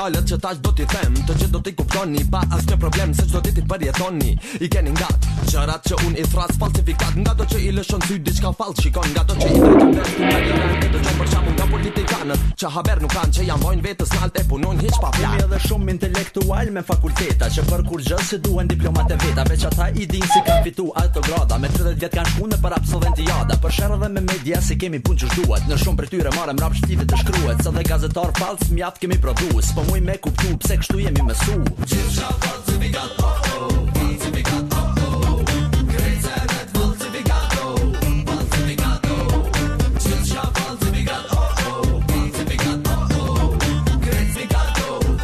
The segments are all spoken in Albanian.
fjallet që tash do t'i them, të që do t'i kuptoni pa asnjë problem, se çdo ditë përjetoni. I keni ngat gjërat që unë i thras falsifikat, nga do që i lëshon sy diçka fallë shikon, nga do që i drejton vetë nga gjërat do që për shkakun nga politikanët që haber nuk kanë, që janë vojnë vetës nalt e punojnë hiç pa plan. Kemi edhe shumë intelektual me fakulteta që për kur gjë se duhen diplomat e veta, veç ata i din si kanë fitu autograda, me 30 vjet kanë shku në për absolventiada, për sherë dhe me media si kemi punë që shduhet, në shumë për tyre marrëm rap shtive të shkruhet, sa dhe gazetar fals mjaft kemi prodhu, s'po muj me kuptu pse kështu jemi mësu. Gjithçka falsifikat, falsifikat, krejtëset falsifikat, falsifikat, gjithçka falsifikat, falsifikat, krejtësikat,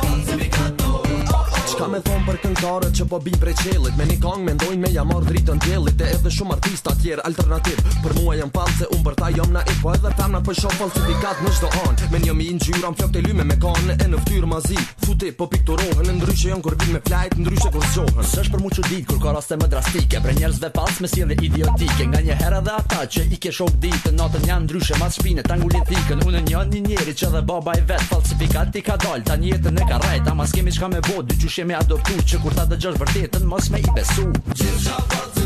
falsifikat. Çka me thon për këngëtarët që po bin prej qellit, me një këngë mendojnë me ja marr dritën djellit, e edhe shumë artista tjerë alternativ. Për mua jam false, unë për ta jom naiv, po edhe femna po shoh falsifikat në çdo anë. Me një mi ngjyra flok të lyme me kanë e në fytyrë mazi, futi po piktorohen, ndryshe janë kur bin me flajt, ndryshe kur zgjohen. S'është për mu çudit kur ka raste më drastike, për njerëzve fals me sjellje idiotike, nganjëherë edhe ata që i ke shok ditë natën janë ndryshe mas shpinë tangulin thikën. Unë një njeri që dhe baba i vet falsifikat i ka dal, tani jetën e ka rrejt, ama s'kemi çka me bot, dy qysh jemi adoptu që kur ta dëgjosh vërtetën mos me i besu. Gjithçka